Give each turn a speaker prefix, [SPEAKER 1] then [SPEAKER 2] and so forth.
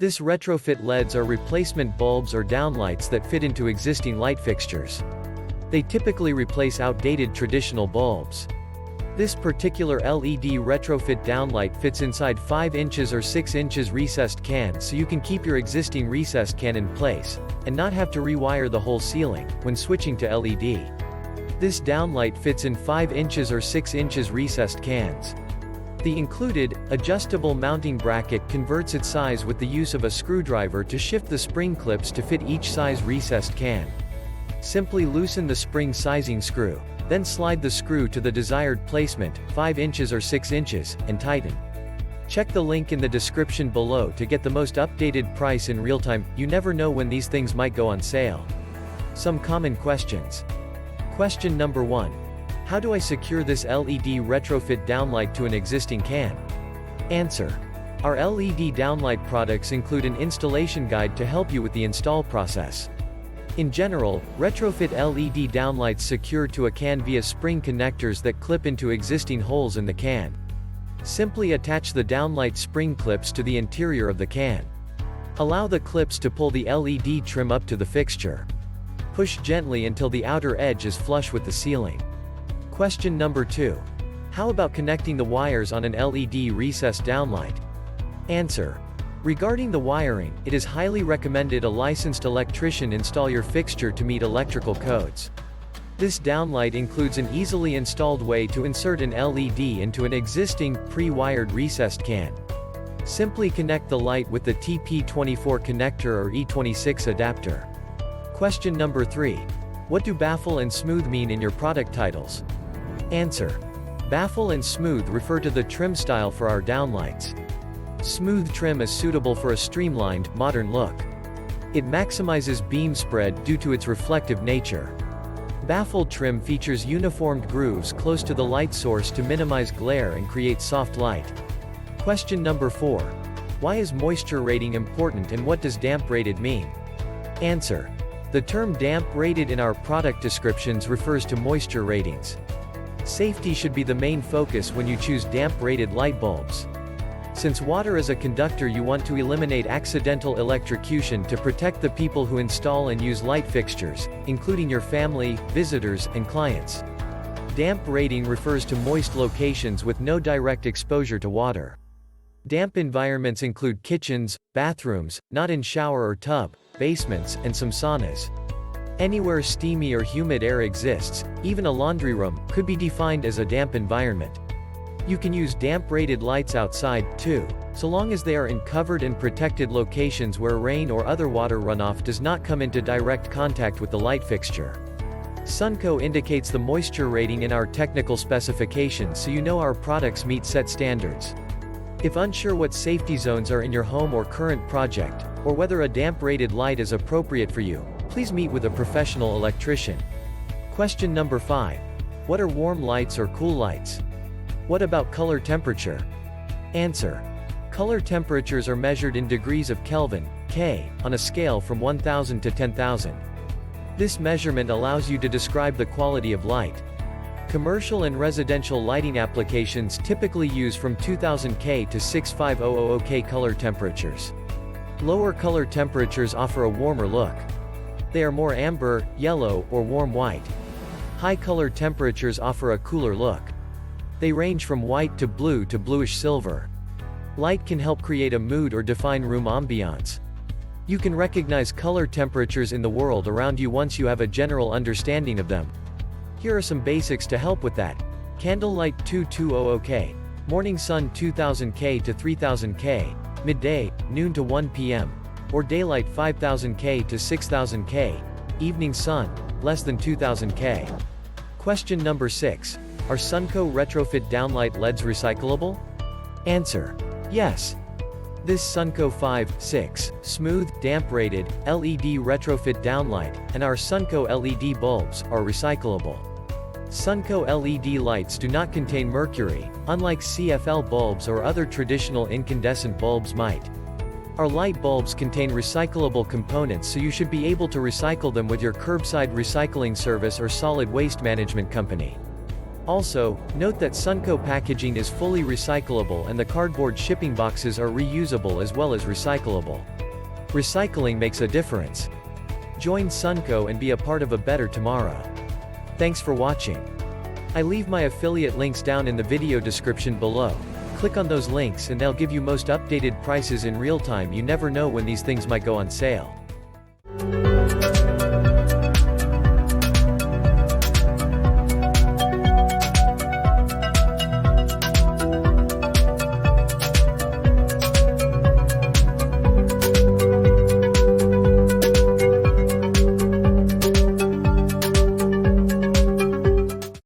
[SPEAKER 1] This retrofit LEDs are replacement bulbs or downlights that fit into existing light fixtures. They typically replace outdated traditional bulbs. This particular LED retrofit downlight fits inside 5 inches or 6 inches recessed can, so you can keep your existing recessed can in place, and not have to rewire the whole ceiling when switching to LED. This downlight fits in 5 inches or 6 inches recessed cans. The included, adjustable mounting bracket converts its size with the use of a screwdriver to shift the spring clips to fit each size recessed can. Simply loosen the spring sizing screw, then slide the screw to the desired placement, 5 inches or 6 inches, and tighten. Check the link in the description below to get the most updated price in real time. You never know when these things might go on sale. Some common questions. Question number 1. How do I secure this LED retrofit downlight to an existing can? Answer. Our LED downlight products include an installation guide to help you with the install process. In general, retrofit LED downlights secure to a can via spring connectors that clip into existing holes in the can. Simply attach the downlight spring clips to the interior of the can. Allow the clips to pull the LED trim up to the fixture. Push gently until the outer edge is flush with the ceiling. Question number 2. How about connecting the wires on an LED recessed downlight? Answer. Regarding the wiring, it is highly recommended a licensed electrician install your fixture to meet electrical codes. This downlight includes an easily installed way to insert an LED into an existing, pre-wired recessed can. Simply connect the light with the TP24 connector or E26 adapter. Question number 3. What do baffle and smooth mean in your product titles? Answer. Baffle and smooth refer to the trim style for our downlights. Smooth trim is suitable for a streamlined, modern look. It maximizes beam spread due to its reflective nature. Baffle trim features uniformed grooves close to the light source to minimize glare and create soft light. Question number 4. Why is moisture rating important and what does damp rated mean? Answer. The term damp rated in our product descriptions refers to moisture ratings. Safety should be the main focus when you choose damp-rated light bulbs. Since water is a conductor, you want to eliminate accidental electrocution to protect the people who install and use light fixtures, including your family, visitors, and clients. Damp rating refers to moist locations with no direct exposure to water. Damp environments include kitchens, bathrooms, not in shower or tub, basements, and some saunas. Anywhere steamy or humid air exists, even a laundry room, could be defined as a damp environment. You can use damp-rated lights outside, too, so long as they are in covered and protected locations where rain or other water runoff does not come into direct contact with the light fixture. Sunco indicates the moisture rating in our technical specifications so you know our products meet set standards. If unsure what safety zones are in your home or current project, or whether a damp-rated light is appropriate for you, please meet with a professional electrician. Question number 5. What are warm lights or cool lights? What about color temperature? Answer. Color temperatures are measured in degrees of Kelvin, K, on a scale from 1000 to 10,000. This measurement allows you to describe the quality of light. Commercial and residential lighting applications typically use from 2000 K to 65000 K color temperatures. Lower color temperatures offer a warmer look. They are more amber, yellow, or warm white. High color temperatures offer a cooler look. They range from white to bluish silver. Light can help create a mood or define room ambiance. You can recognize color temperatures in the world around you once you have a general understanding of them. Here are some basics to help with that. Candlelight 2200 K, morning sun 2000 K to 3000 K, midday, noon to 1 p.m. or daylight 5000 K to 6000 K, evening sun, less than 2000 K. Question number 6. Are Sunco retrofit downlight LEDs recyclable? Answer. Yes. This Sunco 5/6 smooth, damp-rated, LED retrofit downlight, and our Sunco LED bulbs, are recyclable. Sunco LED lights do not contain mercury, unlike CFL bulbs or other traditional incandescent bulbs might. Our light bulbs contain recyclable components, so you should be able to recycle them with your curbside recycling service or solid waste management company. Also, note that Sunco packaging is fully recyclable and the cardboard shipping boxes are reusable as well as recyclable. Recycling makes a difference. Join Sunco and be a part of a better tomorrow. Thanks for watching. I leave my affiliate links down in the video description below. Click on those links and they'll give you most updated prices in real time. You never know when these things might go on sale.